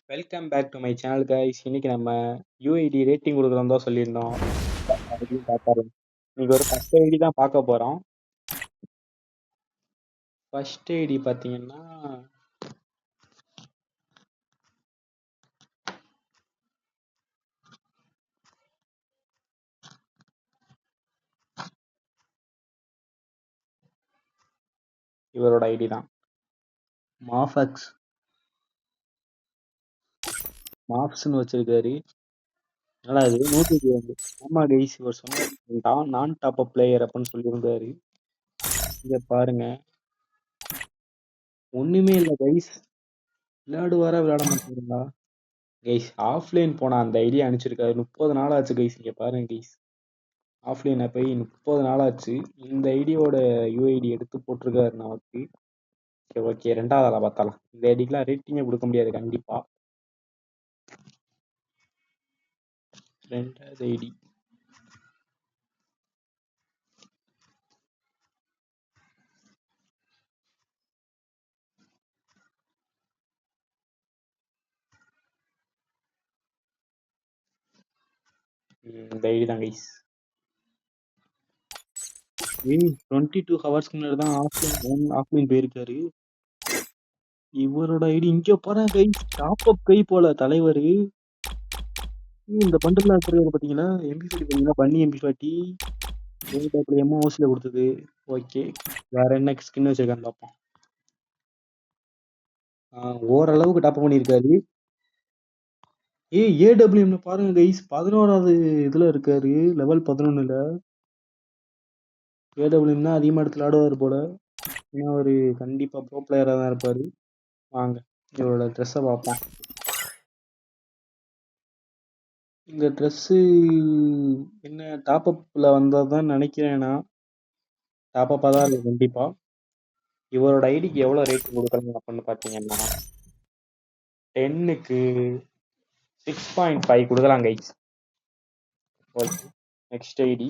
Welcome back to my channel guys. இன்னைக்கு நம்ம UID rating கொடுக்குறோம் தான் சொல்லியிருந்தோம். அதையும் பார்த்தாலும் இன்னைக்கு ஒரு 10 ஐடி தான் பார்க்க போறோம். ஃபர்ஸ்ட் ஐடி பார்த்தீங்கன்னா இவரோட ஐடி தான், மாஃபக்ஸ் மாஃப்ஸ்னு வச்சிருக்காரு. நல்லா அது 120. ஆமா கைஸ், இவர் சொன்னார் நான் டாப் அப் பிளேயர் அப்படின்னு சொல்லியிருந்தாரு. இங்க பாருங்க, ஒண்ணுமே இல்லை கைஸ். விளையாட மாட்டேங்கிறா கைஸ். ஆஃப்லைன் போனா அந்த ஐடியா அனுப்பிச்சிருக்காரு. 30 நாள் ஆச்சு கைஸ். இங்க பாருங்க கைஸ், ஆஃப்லைனை போய் 30 நாள் ஆச்சு. இந்த ஐடியோட யூஐடி எடுத்து போட்டிருக்காரு நமக்கு. ஓகே, ரெண்டாவது ஆளா பார்த்தாலாம். இந்த ஐடிக்கெல்லாம் ரேட்டிங்கே கொடுக்க முடியாது கண்டிப்பா. ரெண்டாவது ஐடி இந்த ஐடி தான் கைஸ். 22 ஹவர்ஸ்க்கு முன்னாடி தான் ஆஃப்லைன் போயிருக்காரு. இவரோட ஐடி இங்க பாருங்க கைஸ், டாப் அப் கை போல தலைவர். இந்த பண்டில் இருக்கிறது பாத்தீங்களா, எம்பி ஃபார்ட்டி பாத்தீங்களா, பன்னி எம்பி ஃபார்ட்டி எம்ஓசில கொடுத்தது. ஓகே, வேற என்ன ஸ்கின் வச்சிருக்கான்னு பார்ப்போம். ஓரளவுக்கு டாப் பண்ணியிருக்காரு. ஏடபிள்யூஎம் பாருங்க கைஸ், 11வது இதுல இருக்காரு, லெவல் 11ல. ஏடபிள்யூஎம் தான் அதிகமா இடத்துல ஆடுவார் போல. ஏன்னா அவரு கண்டிப்பா ப்ரோ பிளேயரா தான் இருப்பாரு. வாங்க இவரோட ட்ரெஸ்ஸை பார்ப்போம். இந்த ட்ரெஸ்ஸு என்ன டாப் அப்ல வந்ததுதான் நினைக்கிறேன். நான் டாப் அப்பா தான் இருக்கு கண்டிப்பா. இவரோட ஐடிக்கு எவ்வளவு ரேட்டிங் கொடுக்குறாங்க அப்படின்னு பாத்தீங்கன்னா 10க்கு 6.5 கொடுக்கலாம் guys. Okay, next ID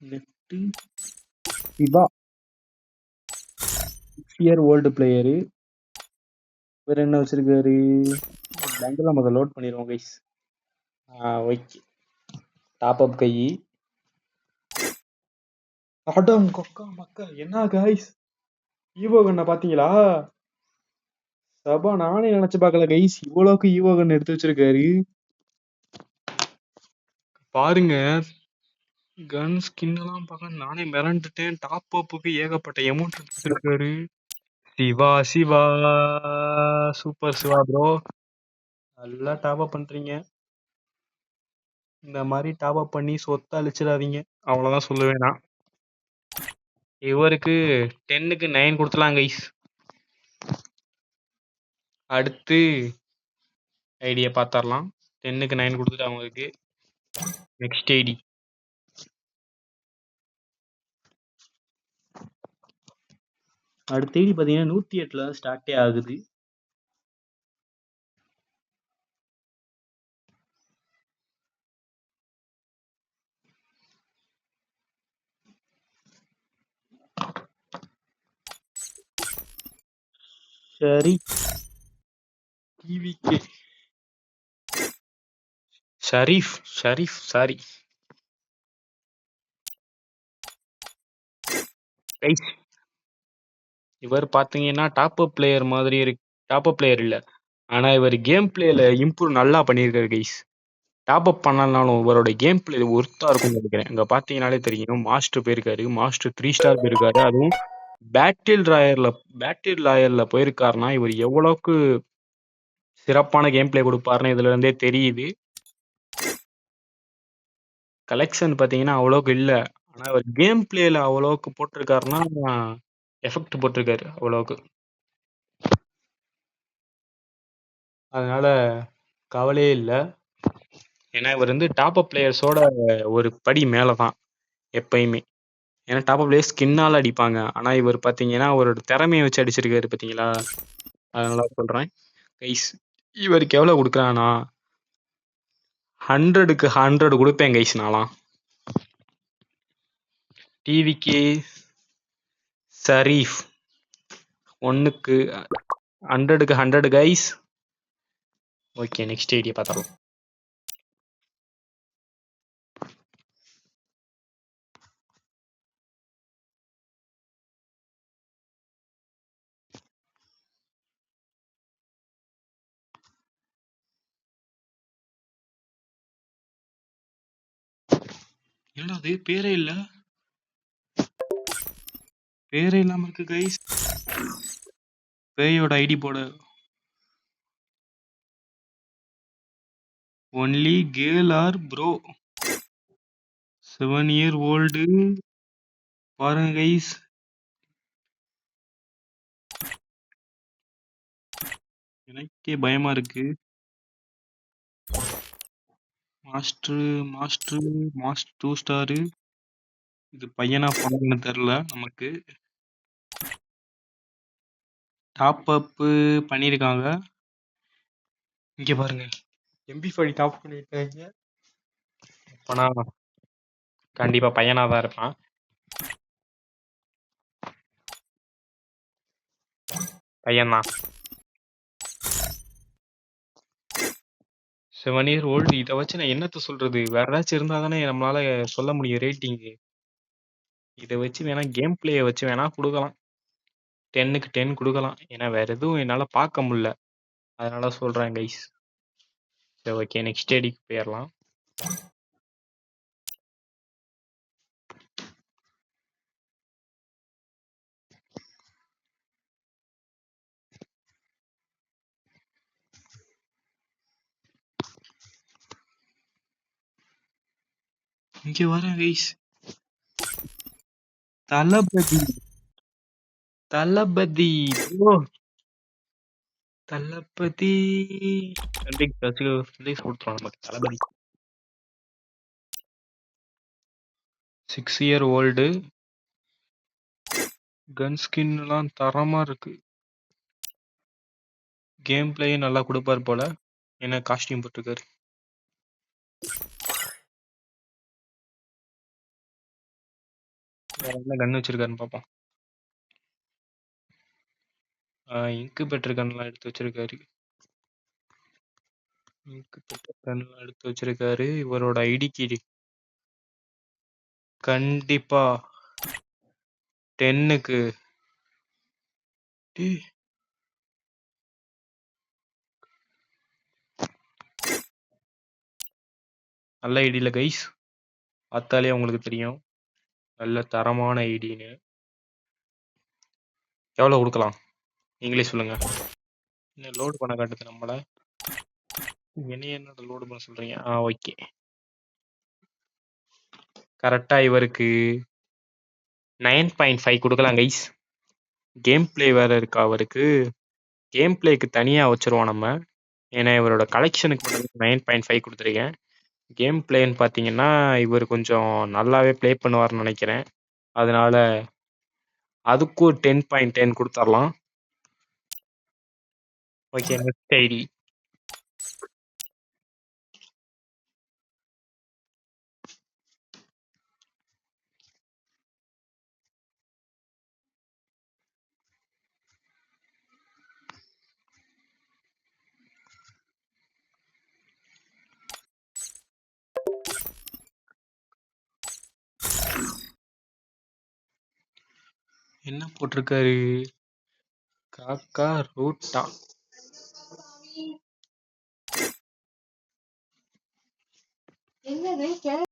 next Siva, 6 year old player. வேற என்ன வச்சிருக்காரு, பேங்க்ல முதல்ல லோட் பண்ணிடுவோம் guys. Okay, top up guy. அடம் கொக்கா மக்கா, என்ன கைஸ் ஈவோ கண்ணை பாத்தீங்களா? சபா, நானே நினைச்சு பார்க்கல கைஸ், இவ்வளவுக்கு ஈவோ கன் எடுத்து வச்சிருக்காரு. பாருங்க, கன் ஸ்கின் எல்லாம் பார்க்க நானே மிரண்டுட்டேன். டாப் அப்புக்கு ஏகப்பட்ட எமௌண்ட் எடுத்துருக்காரு. சிவா சிவா, சூப்பர் சிவா ப்ரோ, நல்லா டாப் அப் பண்றீங்க. இந்த மாதிரி டாப் அப் பண்ணி சொத்தை அழிச்சிடாதீங்க, அவ்வளவுதான் சொல்லுவேன் நான். இவருக்கு 10க்கு 9 கொடுத்துலாம் கைஸ். அடுத்து ஐடியா பார்த்தரலாம். 10க்கு 9 கொடுத்துட்டு அவங்களுக்கு. நெக்ஸ்ட் ஐடி அடுத்த ஐடி பார்த்தீங்கன்னா 108ல ஸ்டார்டே ஆகுது. சரி, டிவிகே ஷரீஃப் சாரி கைஸ். இவர் பாத்தீங்கன்னா டாப் அப் பிளேயர் மாதிரி இருக்கு. டாப் அப் பிளேயர் இல்ல, ஆனா இவர் கேம் பிளேல இம்ப்ரூவ் நல்லா பண்ணியிருக்காரு கைஸ். டாப் அப் பண்ணலனாலும் இவரோட கேம் பிளே ஒர்த்தா இருக்கும்னு நினைக்கிறேன். இங்க பாத்தீங்கன்னாலே தெரியும், மாஸ்டர் போயிருக்காரு, மாஸ்டர் 3 ஸ்டார் போயிருக்காரு. அதுவும் பேட்டில் ராயர்ல போயிருக்காருன்னா இவர் எவ்வளவுக்கு சிறப்பான கேம் பிளே கொடுப்பாருன்னு இதுல இருந்தே தெரியுது. கலெக்ஷன் பாத்தீங்கன்னா அவ்வளவுக்கு இல்ல, ஆனா அவர் கேம் பிளேல அவ்வளவுக்கு போட்டிருக்காருன்னா எஃபெக்ட் போட்டிருக்காரு அவ்வளவுக்கு. அதனால கவலையே இல்லை. ஏன்னா இவர் வந்து டாப் அப் பிளேயர்ஸோட ஒரு படி மேல தான் எப்பயுமே. ஏன்னா டாப் அப் பிளேயர் ஸ்கின்னால அடிப்பாங்க, ஆனா இவர் பாத்தீங்கன்னா அவரோட திறமையை வச்சு அடிச்சிருக்காரு பாத்தீங்களா. அதனால சொல்றேன் கைஸ், இவருக்கு எவ்வளவு கொடுக்குறானா? 100க்கு 100 கொடுப்பேன் கைஸ் நான்லாம். டிவிக்கு ஷரீஃப் 1க்கு 100க்கு 100 கைஸ். ஓகே, நெக்ஸ்ட் ஐடியா பார்த்துடலாம். என்னடா அது பேரே இல்ல, பேரே இல்லாம இருக்கு கைஸ். பேயோட ஐடி போடு. Only girl or bro 7 year old. பாருங்க கைஸ், எனக்கே பயமா இருக்கு. Master master master 2 star. இது பையனா பொண்ணுன்னு தெரியல நமக்கு. டாப் அப் பண்ணிருக்காங்க. இங்க பாருங்க, MP5 டாப் பண்ணிருக்காங்க. அப்பனா கண்டிப்பா பையனா தான் இருப்பான். பையன்தான். 7 year old. இதை வச்சு நான் என்னத்த சொல்றது? வேற ஏதாச்சும் இருந்தா தானே நம்மளால சொல்ல முடியும் ரேட்டிங்கு. இதை வச்சு வேணா கேம் பிளேயை வச்சு வேணா கொடுக்கலாம். 10க்கு 10 கொடுக்கலாம். ஏன்னா வேற எதுவும் என்னால பார்க்க முடியல, அதனால சொல்றேன் கைஸ். சரி, ஓகே, நெக்ஸ்ட் ஐடிக்கு போயிடலாம். இங்க வரேன் கைஸ். தளபதி தளபதி bro. தளபதி கொடுத்துருவோம் நமக்கு. தளபதி 6 year old. கன் ஸ்கின் எல்லாம் தரமா இருக்கு. கேம் பிளேயும் நல்லா கொடுப்பார் போல. என்ன காஸ்டியூம் போட்டிருக்காரு. வேற என்ன கன் வச்சிருக்காருன்னு பார்ப்போம். இங்கு பெற்ற கன்லாம் எடுத்து வச்சிருக்காரு. எடுத்து வச்சிருக்காரு. இவரோட ஐடிக்கு கண்டிப்பா 10க்கு நல்ல ஐடியில கைஸ். பார்த்தாலே உங்களுக்கு தெரியும் நல்ல தரமான ஐடின்னு. எவ்வளவு கொடுக்கலாம் நீங்களே சொல்லுங்க. என்ன லோடு பண்ண காட்டுது நம்மள? என்னோட லோடு பண்ண சொல்றீங்க? ஓகே. கரெக்டா இவருக்கு 9.5 கொடுக்கலாம் கைஸ். கேம் பிளே வேற இருக்கா அவருக்கு. கேம் பிளேக்கு தனியா வச்சிருவோம் நம்ம. ஏன்னா இவரோட கலெக்ஷனுக்கு 9.5 கொடுத்துருக்கேன். கேம் பிளேன்னு பார்த்தீங்கன்னா இவர் கொஞ்சம் நல்லாவே ப்ளே பண்ணுவார்னு நினைக்கிறேன். அதனால அதுக்கும் 10.10 கொடுத்துடலாம். Okay, next ID. என்ன போட்டிருக்காரு? காக்கா ரூட்டா.